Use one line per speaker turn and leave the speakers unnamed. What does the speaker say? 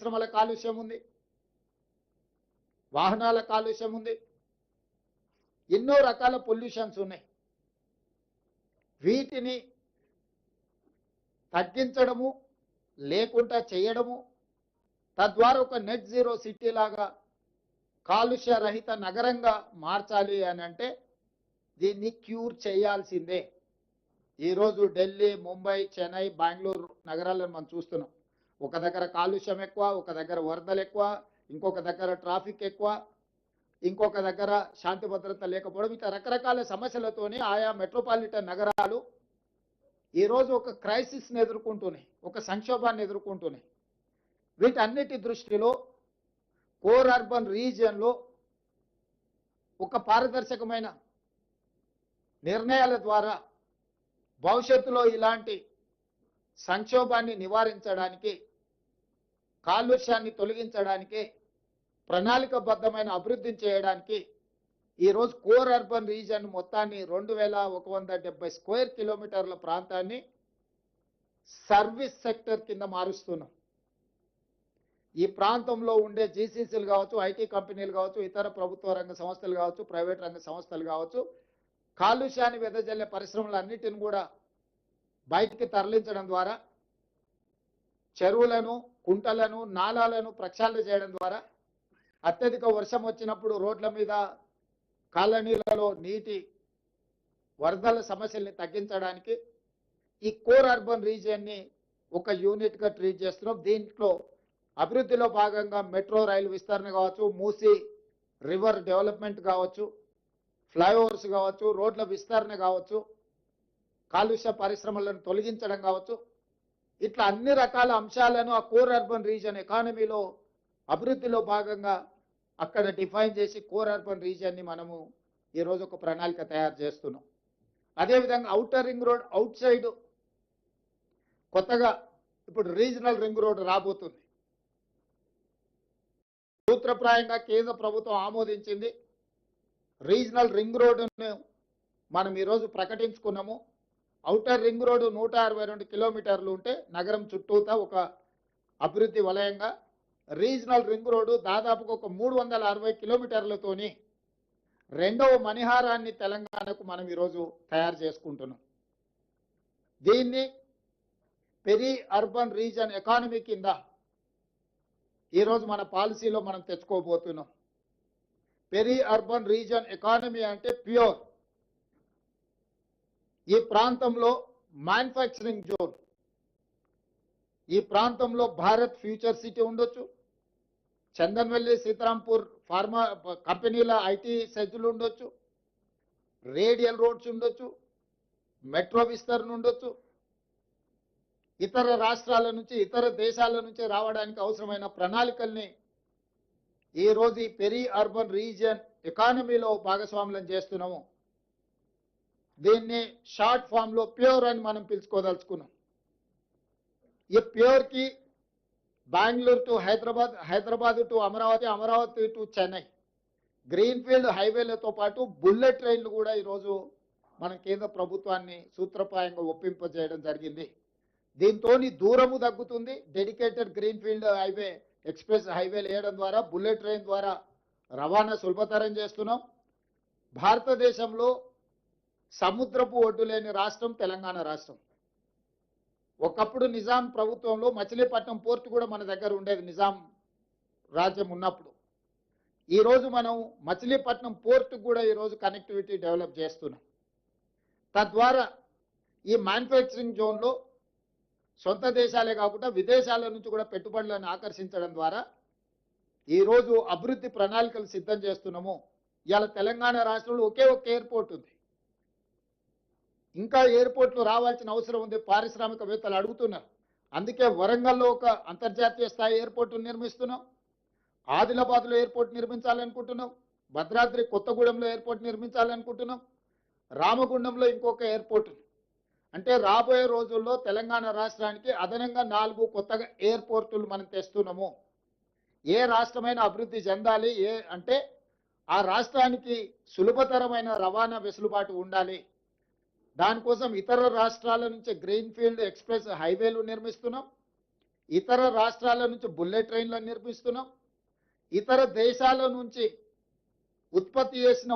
పరిశ్రమల కాలుష్యం ఉంది, వాహనాల కాలుష్యం ఉంది, ఎన్నో రకాల పొల్యూషన్స్ ఉన్నాయి. వీటిని తగ్గించడము లేకుండా చేయడము, తద్వారా ఒక నెట్ జీరో సిటీ లాగా కాలుష్య రహిత నగరంగా మార్చాలి అని అంటే దీన్ని క్యూర్ చేయాల్సిందే. ఈరోజు ఢిల్లీ, ముంబై, చెన్నై, బెంగళూరు నగరాలను మనం చూస్తున్నాం. ఒక దగ్గర కాలుష్యం ఎక్కువ, ఒక దగ్గర వరదలు ఎక్కువ, ఇంకొక దగ్గర ట్రాఫిక్ ఎక్కువ, ఇంకొక దగ్గర శాంతి భద్రత లేకపోవడం, ఇట్లా రకరకాల సమస్యలతోనే ఆయా మెట్రోపాలిటన్ నగరాలు ఈరోజు ఒక క్రైసిస్ని ఎదుర్కొంటున్నాయి, ఒక సంక్షోభాన్ని ఎదుర్కొంటున్నాయి. వీటన్నిటి దృష్టిలో కోర్ అర్బన్ రీజియన్లో ఒక పారదర్శకమైన నిర్ణయాల ద్వారా భవిష్యత్తులో ఇలాంటి సంక్షోభాన్ని నివారించడానికి, కాలుష్యాన్ని తొలగించడానికి, ప్రణాళికబద్ధమైన అభివృద్ధిని చేయడానికి ఈరోజు కోర్ అర్బన్ రీజియన్ మొత్తాన్ని 2170 స్క్వేర్ కిలోమీటర్ల ప్రాంతాన్ని సర్వీస్ సెక్టర్ కింద మారుస్తున్నాం. ఈ ప్రాంతంలో ఉండే జీసీసీలు కావచ్చు, ఐటీ కంపెనీలు కావచ్చు, ఇతర ప్రభుత్వ రంగ సంస్థలు కావచ్చు, ప్రైవేట్ రంగ సంస్థలు కావచ్చు, కాలుష్యాన్ని వెదజల్లే పరిశ్రమలన్నిటిని కూడా బయటికి తరలించడం ద్వారా, చెరువులను, కుంటలను, నాలాలను ప్రక్షాళన చేయడం ద్వారా అత్యధిక వర్షం వచ్చినప్పుడు రోడ్ల మీద, కాలనీలలో నీటి వరదల సమస్యల్ని తగ్గించడానికి ఈ కోర్ అర్బన్ రీజియన్ని ఒక యూనిట్గా ట్రీట్ చేస్తున్నాం. దీంట్లో అభివృద్ధిలో భాగంగా మెట్రో రైలు విస్తరణ కావచ్చు, మూసీ రివర్ డెవలప్మెంట్ కావచ్చు, ఫ్లైఓవర్స్ కావచ్చు, రోడ్ల విస్తరణ కావచ్చు, కాలుష్య పరిశ్రమలను తొలగించడం కావచ్చు, ఇట్లా అన్ని రకాల అంశాలను ఆ కోర్ అర్బన్ రీజియన్ ఎకానమీలో అభివృద్ధిలో భాగంగా అక్కడ డిఫైన్ చేసి కోర్ అర్బన్ రీజియన్ని మనము ఈరోజు ఒక ప్రణాళిక తయారు చేస్తున్నాం. అదేవిధంగా outer ring road out side కొత్తగా ఇప్పుడు రీజనల్ రింగ్ రోడ్ రాబోతుంది. సూత్రప్రాయంగా కేంద్ర ప్రభుత్వం ఆమోదించింది. రీజనల్ రింగ్ రోడ్డును మనం ఈరోజు ప్రకటించుకున్నాము. ఔటర్ రింగ్ రోడ్డు 162 కిలోమీటర్లు ఉంటే నగరం చుట్టూతా ఒక అభివృద్ధి వలయంగా, రీజనల్ రింగ్ రోడ్డు దాదాపుగా ఒక 360 కిలోమీటర్లతోని రెండవ మణిహారాన్ని తెలంగాణకు మనం ఈరోజు తయారు చేసుకుంటున్నాం. దీన్ని పెరి అర్బన్ రీజన్ ఎకానమీ కింద ఈరోజు మన పాలసీలో మనం తెచ్చుకోబోతున్నాం. పెరి అర్బన్ రీజన్ ఎకానమీ అంటే ప్యూర్. ఈ ప్రాంతంలో మ్యానుఫ్యాక్చరింగ్ జోన్, ఈ ప్రాంతంలో భారత్ ఫ్యూచర్ సిటీ ఉండొచ్చు, చందన్వెల్లి, సీతారాంపూర్ ఫార్మా కంపెనీల ఐటీ సెజ్లు ఉండొచ్చు, రేడియల్ రోడ్స్ ఉండొచ్చు, మెట్రో విస్తరణ ఉండొచ్చు, ఇతర రాష్ట్రాల నుంచి, ఇతర దేశాల నుంచి రావడానికి అవసరమైన ప్రణాళికల్ని ఈరోజు ఈ పెరి అర్బన్ రీజియన్ ఎకానమీలో భాగస్వాములను చేస్తున్నాము. దీన్ని షార్ట్ ఫామ్లో ప్యూర్ అని మనం పిలుచుకోదలుచుకున్నాం. ఈ ప్యూర్కి Bengaluru to Hyderabad, Hyderabad to Amaravati, Amaravati to Chennai greenfield హైవేలతో పాటు బుల్లెట్ ట్రైన్లు కూడా ఈరోజు మన కేంద్ర ప్రభుత్వాన్ని సూత్రప్రాయంగా ఒప్పింపజేయడం జరిగింది. దీంతో దూరము తగ్గుతుంది. డెడికేటెడ్ గ్రీన్ఫీల్డ్ హైవే, ఎక్స్ప్రెస్ హైవేలు వేయడం ద్వారా, బుల్లెట్ ట్రైన్ ద్వారా రవాణా సులభతరం చేస్తున్నాం. భారతదేశంలో సముద్రపు ఒడ్డు లేని రాష్ట్రం తెలంగాణ రాష్ట్రం. ఒకప్పుడు నిజాం ప్రభుత్వంలో మచిలీపట్నం పోర్టు కూడా మన దగ్గర ఉండేది, నిజాం రాజ్యం ఉన్నప్పుడు. ఈరోజు మనం మచిలీపట్నం పోర్టు కూడా ఈరోజు కనెక్టివిటీ డెవలప్ చేస్తున్నాం. తద్వారా ఈ మ్యానుఫ్యాక్చరింగ్ జోన్లో సొంత దేశాలే కాకుండా విదేశాల నుంచి కూడా పెట్టుబడులను ఆకర్షించడం ద్వారా ఈరోజు అభివృద్ధి ప్రణాళికలు సిద్ధం చేస్తున్నాము. ఇవాళ తెలంగాణ రాష్ట్రంలో ఒకే ఒక ఎయిర్పోర్ట్ ఉంది, ఇంకా ఎయిర్పోర్ట్లు రావాల్సిన అవసరం ఉంది. పారిశ్రామికవేత్తలు అడుగుతున్నారు. అందుకే వరంగల్లో ఒక అంతర్జాతీయ స్థాయి ఎయిర్పోర్టు నిర్మిస్తున్నాం, ఆదిలాబాద్లో ఎయిర్పోర్ట్ నిర్మించాలనుకుంటున్నాం, భద్రాద్రి కొత్తగూడెంలో ఎయిర్పోర్ట్ నిర్మించాలనుకుంటున్నాం, రామగుండంలో ఇంకొక ఎయిర్పోర్టు. అంటే రాబోయే రోజుల్లో తెలంగాణ రాష్ట్రానికి అదనంగా 4 కొత్తగా ఎయిర్పోర్టులు మనం తెస్తున్నాము. ఏ రాష్ట్రమైనా అభివృద్ధి చెందాలి అంటే ఆ రాష్ట్రానికి సులభతరమైన రవాణా వెసులుబాటు ఉండాలి. దానికోసం ఇతర రాష్ట్రాల నుంచి గ్రీన్ఫీల్డ్ ఎక్స్ప్రెస్ హైవేలు నిర్మిస్తున్నాం. ఇతర రాష్ట్రాల నుంచి బుల్లెట్ ట్రైన్లను నిర్మిస్తున్నాం. ఇతర దేశాల నుంచి ఉత్పత్తి చేసిన